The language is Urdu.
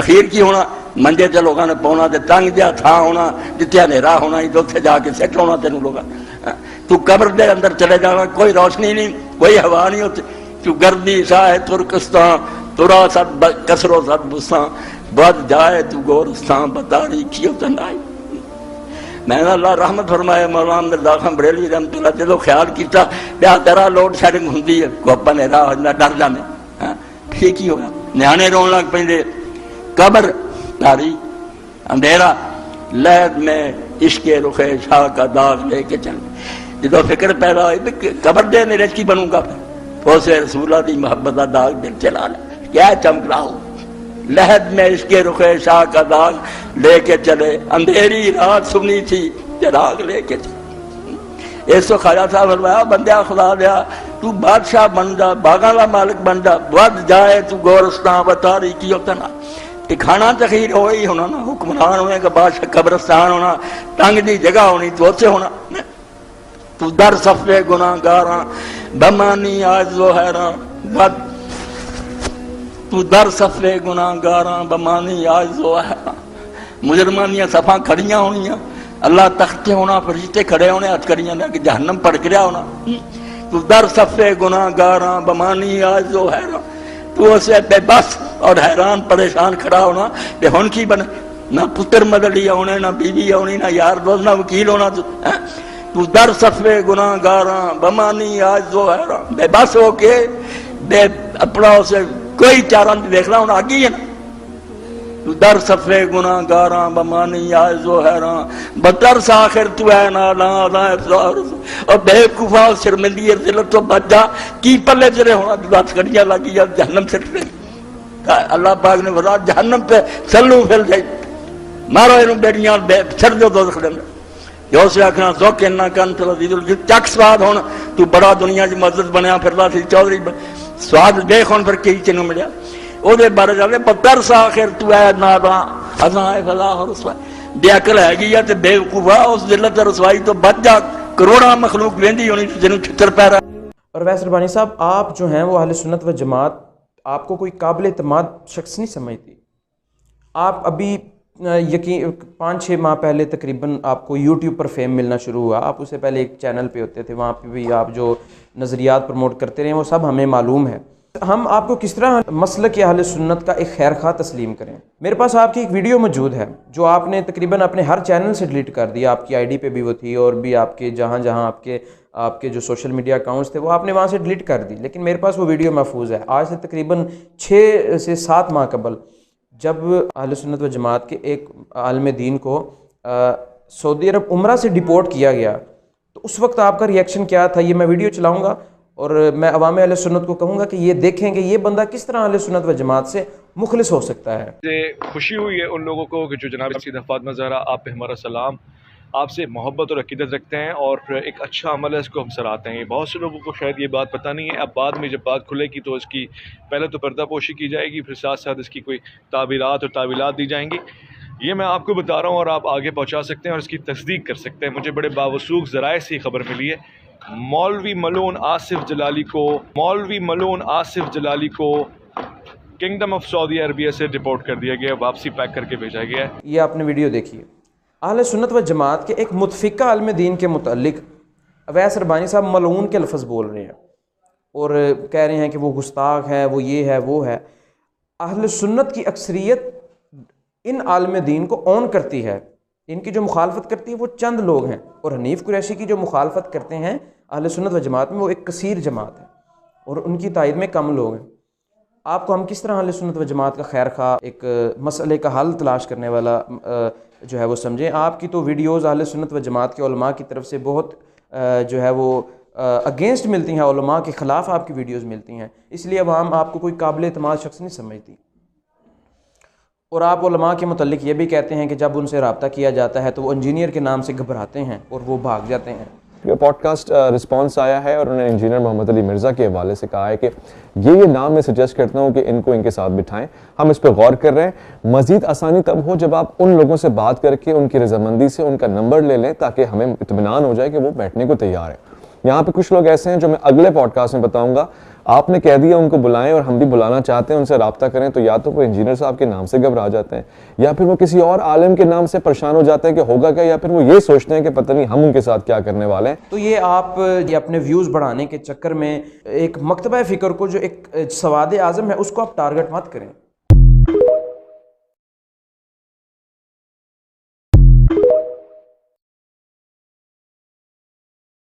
اخیر کی ہونا منجے تے لوگوں نے پاؤنا تے تنگ جہا تھان ہونا جتنے ہنیرا ہونا ہی تو اتنے جا کے سٹ ہونا تینوں لوگوں تو قبر دے اندر چلے جانا کوئی روشنی نہیں کوئی ہوا نہیں ہوتی تو گردی شاہ ترکستان ترا سب کسرو سب بستان بد جائے تو گورستان بتاری کیوں تنائی میں نے اللہ رحمت فرمایا مولانا مرزا خان بریلوی رحمت اللہ جدو خیال کیتا بیا تیرا لوڈ شیڈنگ ہوندی ہے گوپا نے راہ ہوندہ ڈر جانے ٹھیک ہی ہویا نیانے رون لگ پہنچے قبر تاری اندھیرا لہد میں عشق رخ شاہ کا داغ لے کے چل جدو فکر پیدا ہوئی قبر دے میرے کی بنوں گا پھر اسے رسولہ دی محبت کا داغ دل چلا لے کیا چمک رہا ہوں لہد میں عشق رخ شاہ کا داغ لے کے چلے اندھیری رات سنی تھی چراغ لے کے چلے اس تو خواجہ صاحب فرمایا بندیا خدا دیا تو بادشاہ بن جا باغاں دا مالک بن جا ود جائے تو گورستان بتاری کی ہوتا نا ٹھکانا تخیر ہوئی ہونا نا حکمران ہوئے کہ بادشاہ قبرستان ہونا تنگ دی جگہ ہونی تو سے ہونا تو در صفے گناہ گاراں بمانی آج و حیران ود تو در صفے گناہ گاراں بمانی آج و حیران مجرمانیاں صفاں کھڑیاں ہونیاں اللہ تختے ہونا فرشتے کھڑے ہونے ہتھ کریاں کہ جہنم پڑ گیا ہونا تو در صفے گناہ گاراں بمانی آج و حیران تو اسے بے بس اور حیران پریشان کھڑا ہونا بے ہن کی بنے نہ پتر مدلی ہونے نہ بیوی ہونی نہ یار دوست نہ وکیل ہونا تو در صفے گناہ گاراں بمانی آج و حیران بے بس ہو کے بے اپنا اسے کوئی چارہ نہیں دیکھ رہا ہونا آگی ہے نا تو در صفے گناہ گاراں بمانی آج و حیران بتر ساخر تو ہے نالا اور بے کفا شرمندی ذلت تو بچ جا کی پلے چلے ہونا بات کڑیاں لگی یا جہنم سے ٹرے اللہ پاک نے فرمایا جہنم پہ سلو پھیل جائے مارو انہوں بیٹیاں چھڑ جو دوزخ دے جو سے آکھنا ذوق انہا کن تلذیذ الجد چک سواد ہونا تو بڑا دنیا جی مدد بنیا پھرلا سی چودری سواد دیکھ ہون پھر کئی چنوں ملیا او دے بارے جانے بتر ساخر تو ہے نادا ازاں فضا اور رسوائی بے عقل ہے گی یا تے بے وقوفا اس ذلت رسوائی تو بچ جا کروڑا مخلوق لیندی ہونی جنوں چھتر پیرا. اور ویس ربانی صاحب آپ جو ہیں وہ اہل سنت و جماعت آپ کو کوئی قابل اعتماد شخص نہیں سمجھتی. آپ ابھی یقین 5-6 ماہ پہلے تقریباً آپ کو یوٹیوب پر فیم ملنا شروع ہوا. آپ اس سے پہلے ایک چینل پہ ہوتے تھے, وہاں پہ بھی آپ جو نظریات پروموٹ کرتے رہے وہ سب ہمیں معلوم ہے. ہم آپ کو کس طرح مسلک اہل سنت کا ایک خیر خواہ تسلیم کریں. میرے پاس آپ کی ایک ویڈیو موجود ہے جو آپ نے تقریباً اپنے ہر چینل سے ڈیلیٹ کر دیا. آپ کی آئی ڈی پہ بھی وہ تھی اور بھی آپ کے جہاں جہاں آپ کے جو سوشل میڈیا اکاؤنٹس تھے وہ آپ نے وہاں سے ڈیلیٹ کر دی, لیکن میرے پاس وہ ویڈیو محفوظ ہے. آج سے تقریباً 6 سے 7 ماہ قبل جب اہل سنت و جماعت کے ایک عالم دین کو سعودی عرب عمرہ سے ڈیپورٹ کیا گیا, تو اس وقت آپ کا ریئیکشن کیا تھا, یہ میں ویڈیو چلاؤں گا اور میں عوام اہل سنت کو کہوں گا کہ یہ دیکھیں کہ یہ بندہ کس طرح اہل سنت و جماعت سے مخلص ہو سکتا ہے. خوشی ہوئی ہے ان لوگوں کو کہ جو جناب سیدہ فاطمہ زہرا آپ پہ ہمارا سلام, آپ سے محبت اور عقیدت رکھتے ہیں اور پھر ایک اچھا عمل ہے اس کو ہم سراہتے ہیں. بہت سے لوگوں کو شاید یہ بات پتہ نہیں ہے, اب بعد میں جب بات کھلے گی تو اس کی پہلے تو پردہ پوشی کی جائے گی, پھر ساتھ ساتھ اس کی کوئی تعبیرات اور تعویلات دی جائیں گی. یہ میں آپ کو بتا رہا ہوں اور آپ آگے پہنچا سکتے ہیں اور اس کی تصدیق کر سکتے ہیں. مجھے بڑے باوثوق ذرائع سے خبر ملی ہے. مولوی ملون آصف جلالی کو کنگڈم آف سعودی عربیہ سے ڈیپورٹ کر دیا گیا, واپسی پیک کر کے بھیجا گیا ہے. یہ آپ نے ویڈیو دیکھی ہے. اہل سنت و جماعت کے ایک متفقہ عالم دین کے متعلق اویس ربانی صاحب ملعون کے لفظ بول رہے ہیں اور کہہ رہے ہیں کہ وہ گستاخ ہے, وہ یہ ہے, وہ ہے. اہل سنت کی اکثریت ان عالم دین کو اون کرتی ہے, ان کی جو مخالفت کرتی ہے وہ چند لوگ ہیں, اور حنیف قریشی کی جو مخالفت کرتے ہیں اہل سنت و جماعت میں وہ ایک کثیر جماعت ہے اور ان کی تائید میں کم لوگ ہیں. آپ کو ہم کس طرح اہل سنت و جماعت کا خیر خواہ, ایک مسئلے کا حل تلاش کرنے والا جو ہے وہ سمجھیں. آپ کی تو ویڈیوز اہل سنت و جماعت کے علماء کی طرف سے بہت جو ہے وہ اگینسٹ ملتی ہیں, علماء کے خلاف آپ کی ویڈیوز ملتی ہیں, اس لیے عوام آپ کو کوئی قابل اعتماد شخص نہیں سمجھتی. اور آپ علماء کے متعلق یہ بھی کہتے ہیں کہ جب ان سے رابطہ کیا جاتا ہے تو وہ انجینئر کے نام سے گھبراتے ہیں اور وہ بھاگ جاتے ہیں. پوڈ کاسٹ رسپانس آیا ہے اور انہوں نے انجینئر محمد علی مرزا کے حوالے سے کہا ہے کہ یہ نام میں سجیسٹ کرتا ہوں کہ ان کو ان کے ساتھ بٹھائیں, ہم اس پہ غور کر رہے ہیں. مزید آسانی تب ہو جب آپ ان لوگوں سے بات کر کے ان کی رضامندی سے ان کا نمبر لے لیں تاکہ ہمیں اطمینان ہو جائے کہ وہ بیٹھنے کو تیار ہیں. یہاں پہ کچھ لوگ ایسے ہیں جو میں اگلے پوڈ کاسٹ میں بتاؤں گا, آپ نے کہہ دیا ان کو بلائیں، اور ہم بھی بلانا چاہتے ہیں ان سے رابطہ کریں، تو یا تو وہ انجینئر صاحب کے نام سے گھبرا جاتے ہیں، یا پھر وہ کسی اور عالم کے نام سے پریشان ہو جاتے ہیں کہ ہوگا کیا، یا پھر وہ یہ سوچتے ہیں کہ پتہ نہیں ہم ان کے ساتھ کیا کرنے والے ہیں۔ تو یہ آپ اپنے ویوز بڑھانے کے چکر میں ایک مکتبہ فکر کو جو ایک سواد اعظم ہے اس کو آپ ٹارگٹ مت کریں۔